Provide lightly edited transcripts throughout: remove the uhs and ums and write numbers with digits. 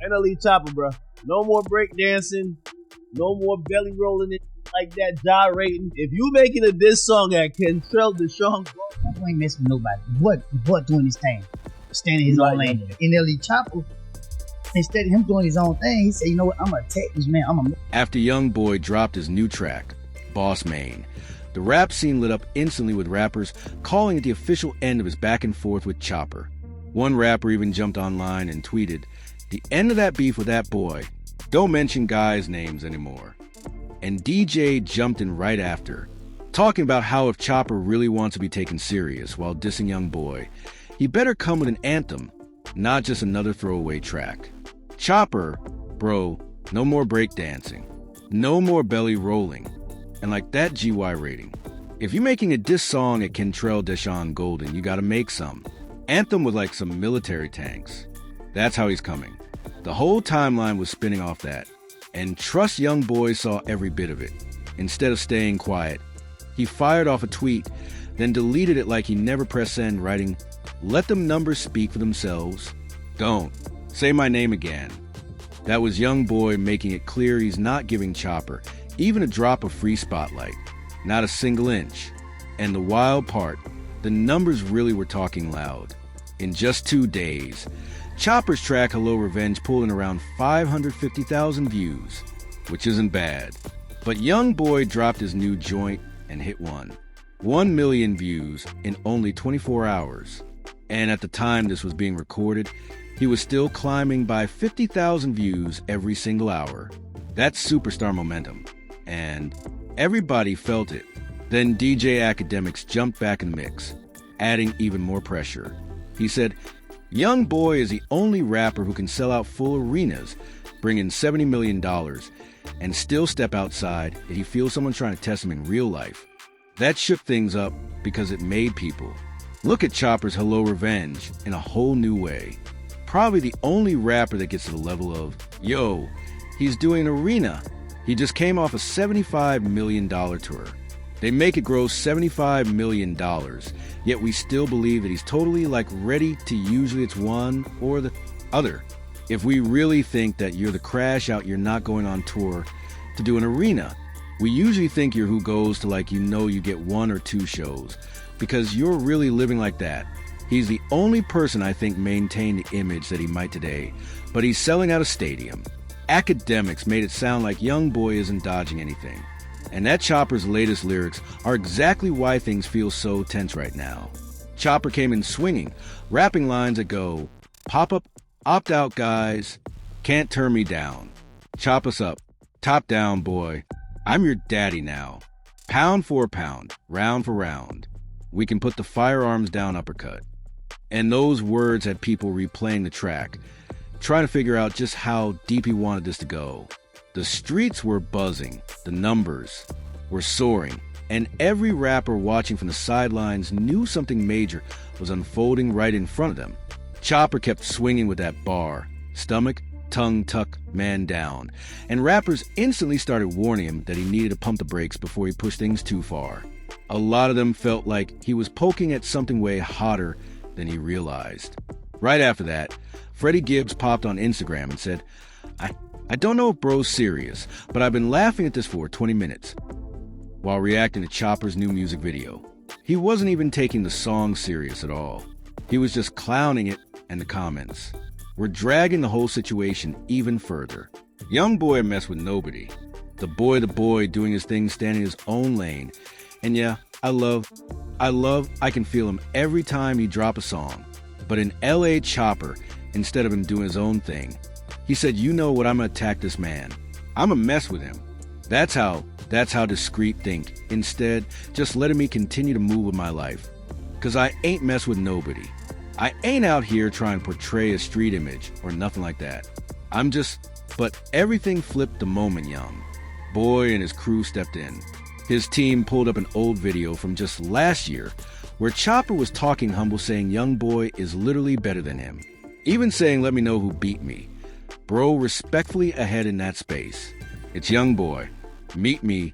Finally, Chopper, bro. No more break dancing. No more belly rolling it like that, gyrating. If you making a diss song at Kentrell Deshaun, I ain't messing with nobody. What doing his thing, standing his own lane. In LA Chopper, instead of him doing his own thing, he said, "You know what? I'm gonna attack this man. After YoungBoy dropped his new track, Boss Mane, the rap scene lit up instantly with rappers calling it the official end of his back and forth with Chopper. One rapper even jumped online and tweeted, "The end of that beef with that boy. Don't mention guys' names anymore." And DJ jumped in right after, talking about how if Chopper really wants to be taken serious while dissing YoungBoy, he better come with an anthem, not just another throwaway track. Chopper, bro, no more breakdancing, no more belly rolling, and like that GY rating. If you're making a diss song at Kentrell Deshaun Golden, you gotta make some. Anthem with like some military tanks. That's how he's coming. The whole timeline was spinning off that. And trust YoungBoy saw every bit of it. Instead of staying quiet, he fired off a tweet, then deleted it like he never pressed send, writing, "Let them numbers speak for themselves. Don't say my name again." That was YoungBoy making it clear he's not giving Chopper even a drop of free spotlight. Not a single inch. And the wild part, the numbers really were talking loud. In just 2 days, Chopper's track Hello Revenge pulled in around 550,000 views, which isn't bad. But YoungBoy dropped his new joint and hit 1 million views in only 24 hours. And at the time this was being recorded, he was still climbing by 50,000 views every single hour. That's superstar momentum. And everybody felt it. Then DJ Academics jumped back in the mix, adding even more pressure. He said, "YoungBoy is the only rapper who can sell out full arenas, bring in $70 million, and still step outside if he feels someone's trying to test him in real life." That shook things up because it made people look at Chopper's Hello Revenge in a whole new way. Probably the only rapper that gets to the level of, yo, he's doing an arena. He just came off a $75 million tour. They make it gross $75 million, yet we still believe that he's totally ready to usually it's one or the other. If we really think that you're the crash out, you're not going on tour to do an arena. We usually think you're who goes to you get 1 or 2 shows, because you're really living like that. He's the only person I think maintained the image that he might today, but he's selling out a stadium. Academics made it sound like YoungBoy isn't dodging anything. And that Chopper's latest lyrics are exactly why things feel so tense right now. Chopper came in swinging, rapping lines that go, "Pop up, opt out guys, can't turn me down. Chop us up, top down boy, I'm your daddy now. Pound for pound, round for round. We can put the firearms down uppercut." And those words had people replaying the track, trying to figure out just how deep he wanted this to go. The streets were buzzing, the numbers were soaring, and every rapper watching from the sidelines knew something major was unfolding right in front of them. Chopper kept swinging with that bar, stomach, tongue tuck, man down, and rappers instantly started warning him that he needed to pump the brakes before he pushed things too far. A lot of them felt like he was poking at something way hotter than he realized. Right after that, Freddie Gibbs popped on Instagram and said, I don't know if bro's serious, but I've been laughing at this for 20 minutes, while reacting to Chopper's new music video. He wasn't even taking the song serious at all. He was just clowning it and the comments. We're dragging the whole situation even further. YoungBoy messed with nobody. The boy doing his thing, standing in his own lane. And yeah, I can feel him every time he drop a song. But in LA Chopper, instead of him doing his own thing, he said, "You know what, I'm gonna attack this man. I'm gonna mess with him." That's how discreet think. Instead, just letting me continue to move with my life. Cause I ain't mess with nobody. I ain't out here trying to portray a street image or nothing like that. But everything flipped the moment YoungBoy and his crew stepped in. His team pulled up an old video from just last year where Chopper was talking humble, saying YoungBoy is literally better than him. Even saying, "Let me know who beat me." Bro respectfully ahead in that space. It's YoungBoy. Meet me.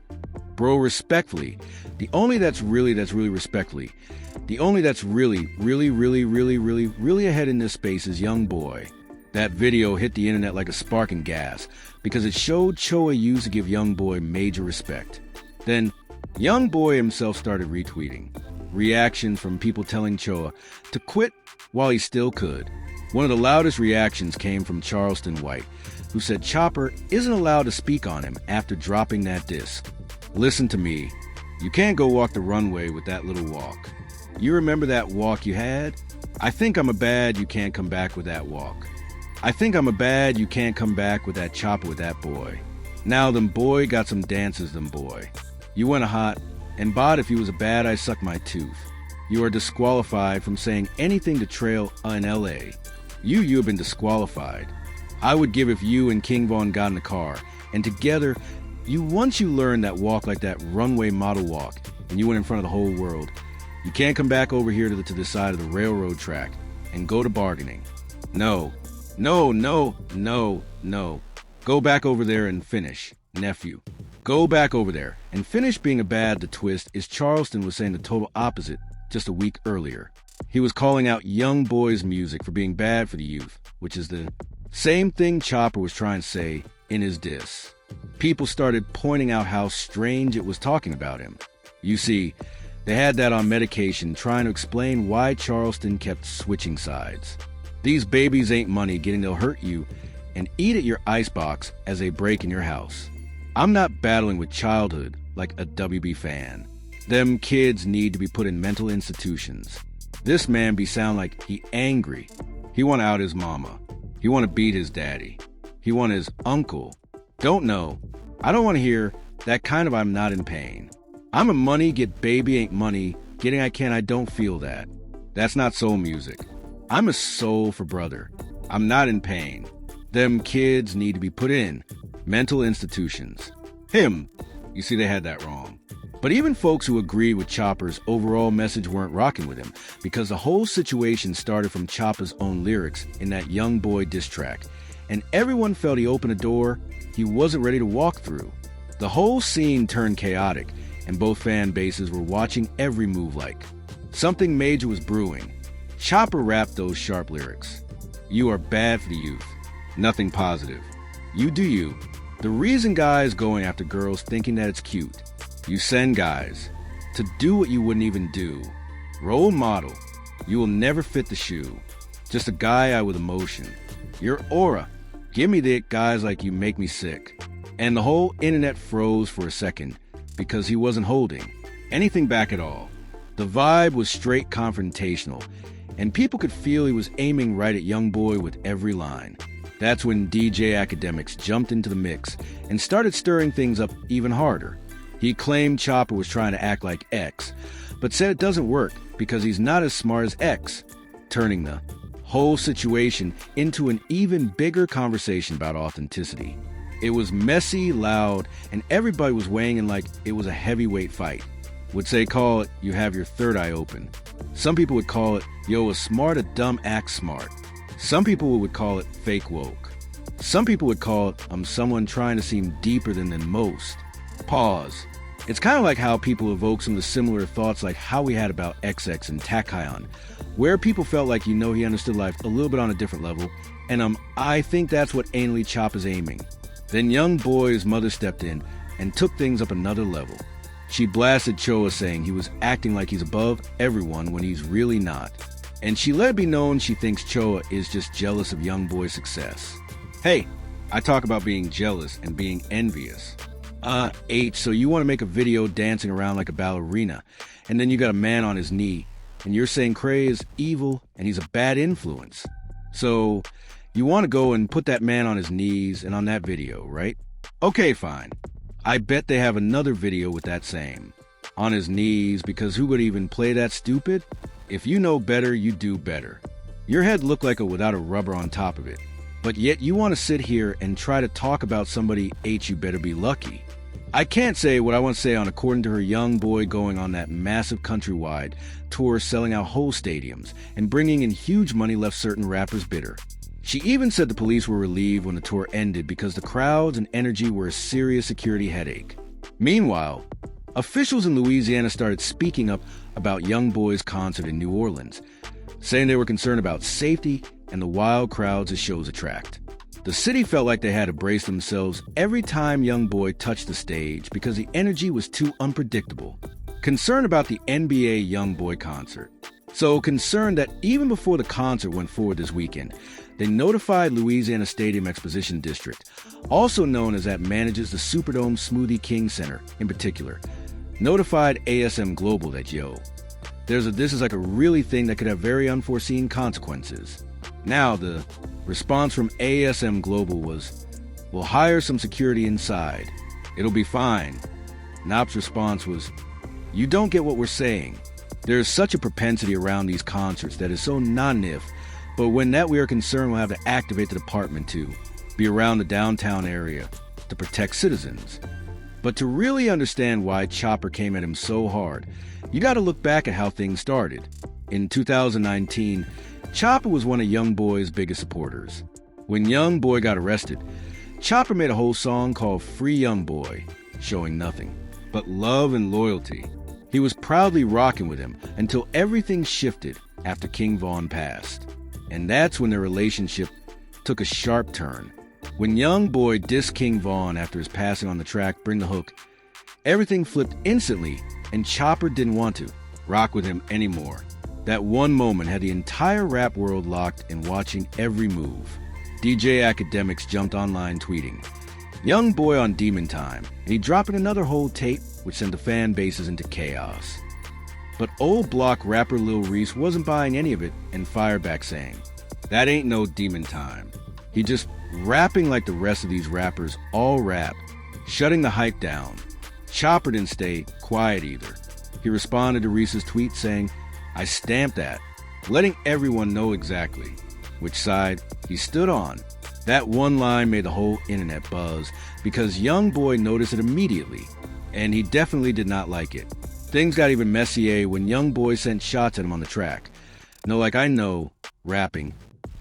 Bro respectfully. The only that's really respectfully. The only that's really ahead in this space is YoungBoy. That video hit the internet like a sparking gas because it showed Choa used to give YoungBoy major respect. Then, YoungBoy himself started retweeting. Reactions from people telling Choa to quit while he still could. One of the loudest reactions came from Charleston White, who said Chopper isn't allowed to speak on him after dropping that disc. Listen to me. You can't go walk the runway with that little walk. You remember that walk you had? I think I'm a bad you can't come back with that walk. I think I'm a bad you can't come back with that chopper with that boy. Now them boy got some dances them boy. You went a hot, and bot if you was a bad I suck my tooth. You are disqualified from saying anything to trail in LA. You have been disqualified. I would give if you and King Von got in the car, and together, once you learned that walk like that runway model walk, and you went in front of the whole world, you can't come back over here to the side of the railroad track and go to bargaining. No. Go back over there and finish, nephew. Go back over there and finish being a bad. The twist is Charleston was saying the total opposite just a week earlier. He was calling out YoungBoy's music for being bad for the youth, which is the same thing Chopper was trying to say in his diss. People started pointing out how strange it was talking about him. You see, they had that on medication trying to explain why Charleston kept switching sides. These babies ain't money getting they'll hurt you and eat at your icebox as they break in your house. I'm not battling with childhood like a WB fan. Them kids need to be put in mental institutions. This man be sound like he angry. He want out his mama. He want to beat his daddy. He want his uncle. Don't know. I don't want to hear that kind of I'm not in pain. I'm a money get baby ain't money. Getting I don't feel that. That's not soul music. I'm a soul for brother. I'm not in pain. Them kids need to be put in mental institutions. Him. You see, they had that wrong. But even folks who agreed with Chopper's overall message weren't rocking with him because the whole situation started from Chopper's own lyrics in that YoungBoy diss track, and everyone felt he opened a door he wasn't ready to walk through. The whole scene turned chaotic, and both fan bases were watching every move like something major was brewing. Chopper rapped those sharp lyrics. You are bad for the youth. Nothing positive. You do you. The reason guys going after girls thinking that it's cute. You send guys to do what you wouldn't even do. Role model. You will never fit the shoe. Just a guy out with emotion. Your aura. Give me the guys like you make me sick. And the whole internet froze for a second because he wasn't holding anything back at all. The vibe was straight confrontational, and people could feel he was aiming right at YoungBoy with every line. That's when DJ Academics jumped into the mix and started stirring things up even harder. He claimed Chopper was trying to act like X, but said it doesn't work because he's not as smart as X, turning the whole situation into an even bigger conversation about authenticity. It was messy, loud, and everybody was weighing in like it was a heavyweight fight. Would say call it, you have your third eye open. Some people would call it, yo, a smart, a dumb act smart. Some people would call it fake woke. Some people would call it, I'm someone trying to seem deeper than most. Pause. It's kind of like how people evoke some of the similar thoughts like how we had about XX and Tachyon, where people felt like he understood life a little bit on a different level, and I think that's what anally Chop is aiming. Then YoungBoy's mother stepped in and took things up another level. She blasted Choa saying he was acting like he's above everyone when he's really not. And she let it be known she thinks Choa is just jealous of YoungBoy's success. Hey, I talk about being jealous and being envious. So you want to make a video dancing around like a ballerina, and then you got a man on his knee, and you're saying Cray is evil and he's a bad influence. So you want to go and put that man on his knees and on that video, right? Okay, fine. I bet they have another video with that same. On his knees, because who would even play that stupid? If you know better, you do better. Your head looked like without a rubber on top of it. But yet you want to sit here and try to talk about somebody you better be lucky. I can't say what I want to say on according to her YoungBoy going on that massive countrywide tour selling out whole stadiums and bringing in huge money left certain rappers bitter. She even said the police were relieved when the tour ended because the crowds and energy were a serious security headache. Meanwhile, officials in Louisiana started speaking up about YoungBoy's concert in New Orleans, saying they were concerned about safety and the wild crowds his shows attract. The city felt like they had to brace themselves every time YoungBoy touched the stage because the energy was too unpredictable. Concerned about the NBA YoungBoy concert. So concerned that even before the concert went forward this weekend, they notified Louisiana Stadium Exposition District, also known as that manages the Superdome Smoothie King Center in particular, notified ASM Global that, this is like a really thing that could have very unforeseen consequences. Now, the response from ASM Global was, we'll hire some security inside. It'll be fine. Knopf's response was, you don't get what we're saying. There is such a propensity around these concerts that is so non-if, but when that we are concerned, we'll have to activate the department to be around the downtown area to protect citizens. But to really understand why Chopper came at him so hard, you got to look back at how things started. In 2019, Chopper was one of YoungBoy's biggest supporters. When YoungBoy got arrested, Chopper made a whole song called Free YoungBoy, showing nothing but love and loyalty. He was proudly rocking with him until everything shifted after King Von passed. And that's when their relationship took a sharp turn. When YoungBoy dissed King Von after his passing on the track Bring the Hook, everything flipped instantly and Chopper didn't want to rock with him anymore. That one moment had the entire rap world locked and watching every move. DJ Academics jumped online tweeting, YoungBoy on Demon Time, and he dropping another whole tape which sent the fan bases into chaos. But old block rapper Lil Reese wasn't buying any of it and fired back saying, that ain't no Demon Time. He just rapping like the rest of these rappers all rap, shutting the hype down. Chopper didn't stay quiet either. He responded to Reese's tweet saying, I stamped that, letting everyone know exactly which side he stood on. That one line made the whole internet buzz because YoungBoy noticed it immediately, and he definitely did not like it. Things got even messier when YoungBoy sent shots at him on the track. No, like I know, rapping.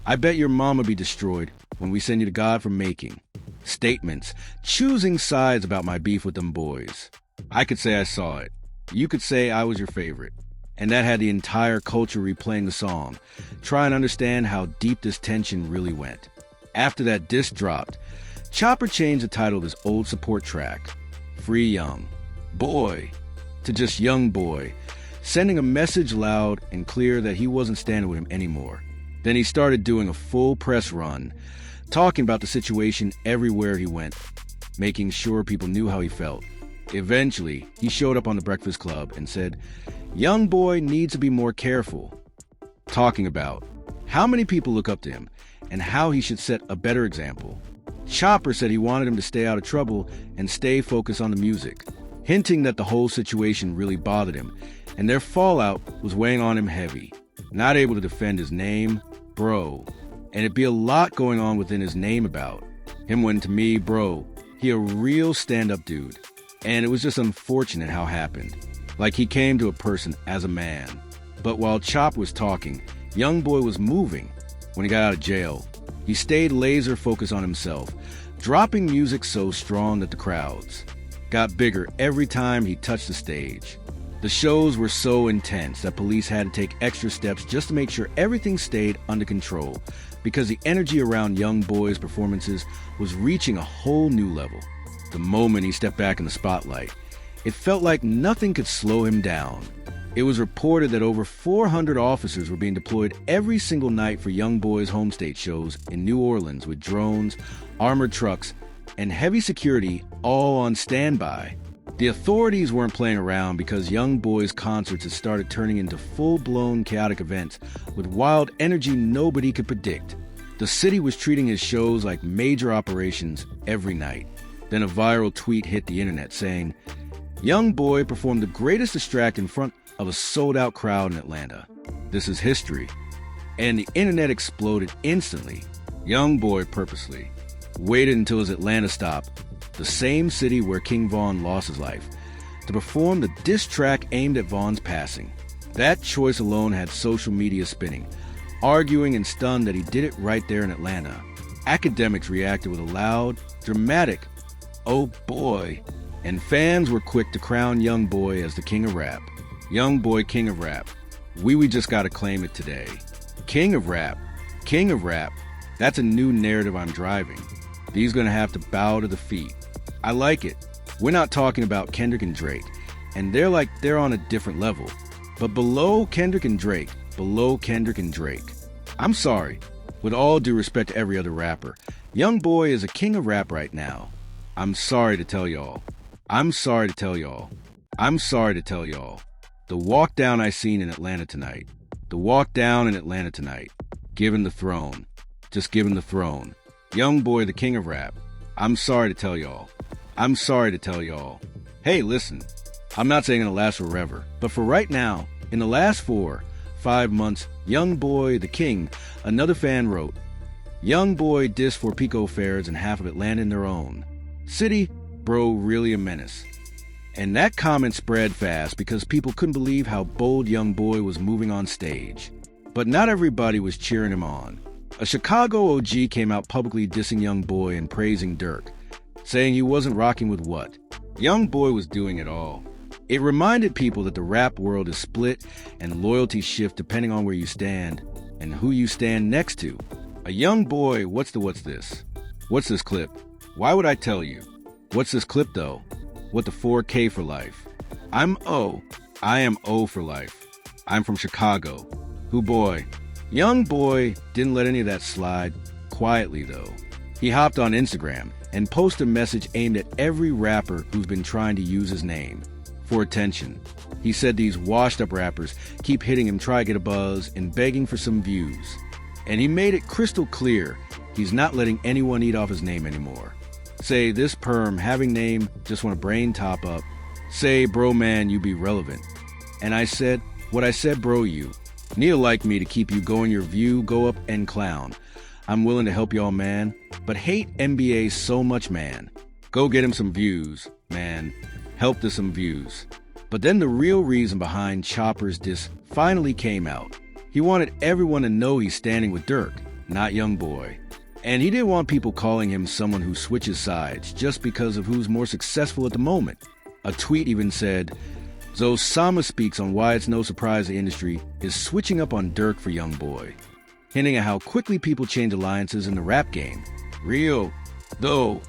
I bet your mama be destroyed when we send you to God for making. Statements, choosing sides about my beef with them boys. I could say I saw it. You could say I was your favorite. And that had the entire culture replaying the song, trying to understand how deep this tension really went. After that diss dropped, Chopper changed the title of his old support track, Free Young Boy, to just YoungBoy, sending a message loud and clear that he wasn't standing with him anymore. Then he started doing a full press run, talking about the situation everywhere he went, making sure people knew how he felt. Eventually, he showed up on the Breakfast Club and said, YoungBoy needs to be more careful, talking about how many people look up to him and how he should set a better example. Chopper said he wanted him to stay out of trouble and stay focused on the music, hinting that the whole situation really bothered him and their fallout was weighing on him heavy. Not able to defend his name, bro, and it'd be a lot going on within his name about him when to me, bro, he a real stand-up dude. And it was just unfortunate how it happened. Like he came to a person as a man. But while Chop was talking, YoungBoy was moving. When he got out of jail, he stayed laser focused on himself, dropping music so strong that the crowds got bigger every time he touched the stage. The shows were so intense that police had to take extra steps just to make sure everything stayed under control, because the energy around YoungBoy's performances was reaching a whole new level. The moment he stepped back in the spotlight, it felt like nothing could slow him down. It was reported that over 400 officers were being deployed every single night for YoungBoy's home state shows in New Orleans with drones, armored trucks, and heavy security all on standby. The authorities weren't playing around because YoungBoy's concerts had started turning into full-blown chaotic events with wild energy nobody could predict. The city was treating his shows like major operations every night. Then a viral tweet hit the internet saying, YoungBoy performed the greatest distract in front of a sold-out crowd in Atlanta. This is history. And the internet exploded instantly. YoungBoy purposely waited until his Atlanta stop, the same city where King Von lost his life, to perform the diss track aimed at Von's passing. That choice alone had social media spinning, arguing and stunned that he did it right there in Atlanta. Academics reacted with a loud, dramatic, "Oh boy," and fans were quick to crown YoungBoy as the king of rap. YoungBoy, king of rap. We just gotta claim it today. King of rap. king of rap, that's a new narrative I'm driving. These gonna have to bow to the feet. I like it. We're not talking about Kendrick and Drake, and they're on a different level. But below Kendrick and Drake, I'm sorry, with all due respect to every other rapper, YoungBoy is a king of rap right now. I'm sorry to tell y'all. The walk down I seen in Atlanta tonight. Given the throne. Just given the throne. YoungBoy, the king of rap. I'm sorry to tell y'all. Hey, listen. I'm not saying it'll last forever, but for right now, in the last 4-5 months, YoungBoy, the king, another fan wrote, YoungBoy diss for Pico Fareds and half of Atlanta in their own. City, bro, really a menace. And that comment spread fast because people couldn't believe how bold YoungBoy was moving on stage. But not everybody was cheering him on. A Chicago OG came out publicly dissing YoungBoy and praising Dirk, saying he wasn't rocking with what? YoungBoy was doing it all. It reminded people that the rap world is split and loyalties shift depending on where you stand and who you stand next to. A YoungBoy, what's this? What's this clip? Why would I tell you? What's this clip though? What the 4K for life? I am O for life. I'm from Chicago. Who boy? YoungBoy didn't let any of that slide quietly though. He hopped on Instagram and posted a message aimed at every rapper who's been trying to use his name for attention. He said these washed up rappers keep hitting him, try to get a buzz, and begging for some views. And he made it crystal clear he's not letting anyone eat off his name anymore. Say, this perm, having name, just want a brain top up. Say, bro man, you be relevant. And I said, what I said, bro, you. Neil like me to keep you going your view, go up and clown. I'm willing to help y'all, man, but hate NBA so much, man. Go get him some views, man. Help to some views. But then the real reason behind Chopper's diss finally came out. He wanted everyone to know he's standing with Dirk, not YoungBoy. And he didn't want people calling him someone who switches sides just because of who's more successful at the moment. A tweet even said, Zosama speaks on why it's no surprise the industry is switching up on Dirk for YoungBoy, hinting at how quickly people change alliances in the rap game. Real, though,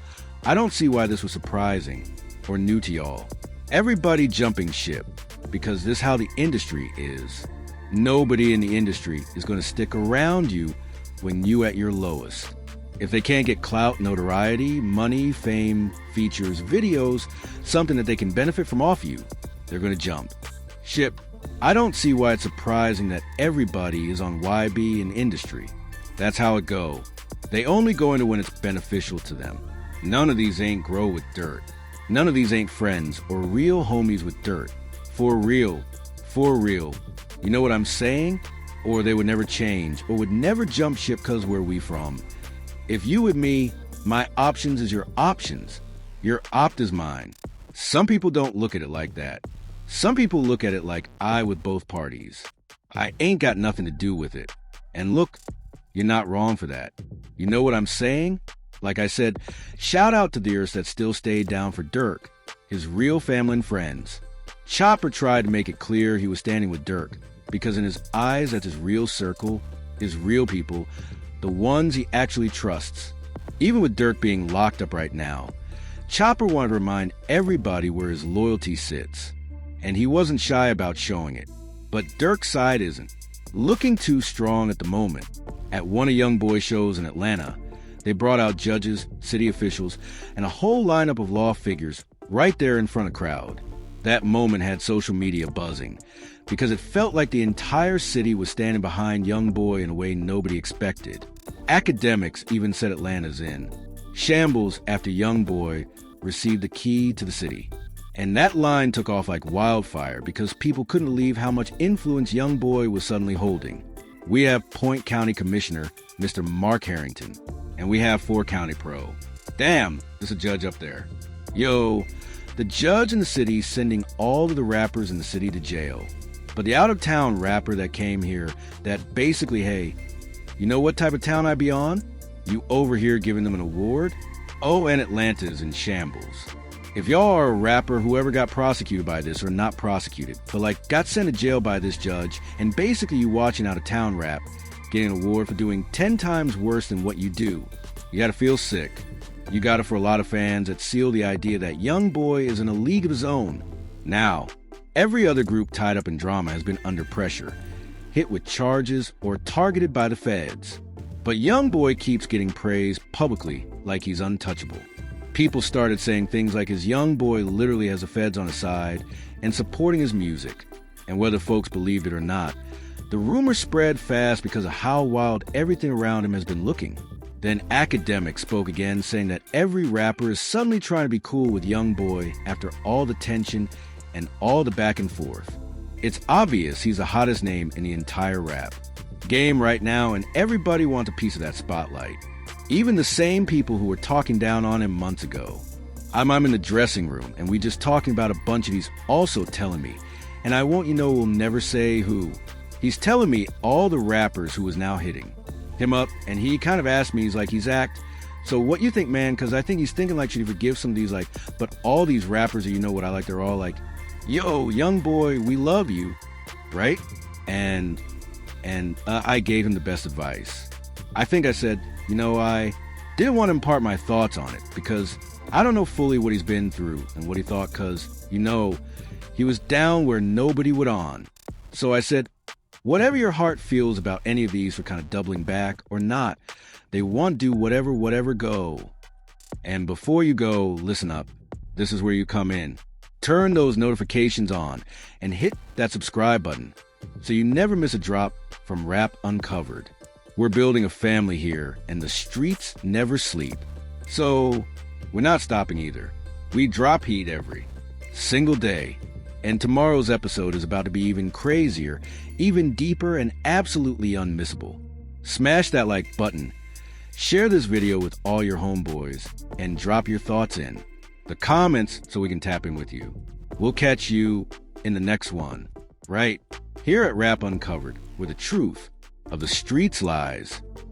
I don't see why this was surprising or new to y'all. Everybody jumping ship, because this is how the industry is. Nobody in the industry is going to stick around you when you at your lowest. If they can't get clout, notoriety, money, fame, features, videos, something that they can benefit from off you, they're going to jump ship. I don't see why it's surprising that everybody is on YB in industry. That's how it go. They only go into when it's beneficial to them. None of these ain't grow with dirt. None of these ain't friends or real homies with dirt. For real. You know what I'm saying? Or they would never change or would never jump ship cause where we from. If you with me, my options is your options. Your opt is mine. Some people don't look at it like that. Some people look at it like I with both parties. I ain't got nothing to do with it. And look, you're not wrong for that. You know what I'm saying? Like I said, shout out to the earth that still stayed down for Dirk, his real family and friends. Chopper tried to make it clear he was standing with Dirk, because in his eyes that's his real circle, his real people, the ones he actually trusts. Even with Dirk being locked up right now, Chopper wanted to remind everybody where his loyalty sits, and he wasn't shy about showing it. But Dirk's side isn't. Looking too strong at the moment. At one of YoungBoy's shows in Atlanta, they brought out judges, city officials, and a whole lineup of law figures right there in front of crowd. That moment had social media buzzing, because it felt like the entire city was standing behind YoungBoy in a way nobody expected. Academics even said Atlanta's in. Shambles after YoungBoy received the key to the city. And that line took off like wildfire because people couldn't believe how much influence YoungBoy was suddenly holding. We have Point County Commissioner, Mr. Mark Harrington, and we have 4 County Pro. Damn, there's a judge up there. Yo, the judge in the city sending all of the rappers in the city to jail. But the out-of-town rapper that came here, that basically, hey, you know what type of town I be on? You over here giving them an award? Oh, and Atlanta's in shambles. If y'all are a rapper who ever got prosecuted by this or not prosecuted, but like got sent to jail by this judge, and basically you watching out-of-town rap, getting an award for doing 10 times worse than what you do. You gotta feel sick. You got it for a lot of fans that seal the idea that YoungBoy is in a league of his own. Now, every other group tied up in drama has been under pressure, hit with charges, or targeted by the feds. But YoungBoy keeps getting praised publicly like he's untouchable. People started saying things like his YoungBoy literally has the feds on his side and supporting his music. And whether folks believed it or not, the rumor spread fast because of how wild everything around him has been looking. Then academics spoke again, saying that every rapper is suddenly trying to be cool with YoungBoy after all the tension and all the back and forth. It's obvious he's the hottest name in the entire rap game right now, and everybody wants a piece of that spotlight. Even the same people who were talking down on him months ago. I'm in the dressing room, and we just talking about a bunch of these also telling me, and I want you know we'll never say who. He's telling me all the rappers who is now hitting him up, and he kind of asked me, he's like, he's act. So what you think, man? Because I think he's thinking like, should he forgive some of these, like, but all these rappers, you know what I like, they're all like, yo, YoungBoy, we love you, right? And I gave him the best advice. I think I said, you know, I didn't want to impart my thoughts on it because I don't know fully what he's been through and what he thought because, you know, he was down where nobody would on. So I said, whatever your heart feels about any of these for kind of doubling back or not, they want to do whatever go. And before you go, listen up. This is where you come in. Turn those notifications on and hit that subscribe button so you never miss a drop from Rap Uncovered. We're building a family here, and the streets never sleep. So we're not stopping either. We drop heat every single day. And tomorrow's episode is about to be even crazier, even deeper, and absolutely unmissable. Smash that like button. Share this video with all your homeboys, and drop your thoughts in the comments so we can tap in with you. We'll catch you in the next one, right here at Rap Uncovered, where the truth of the streets lies.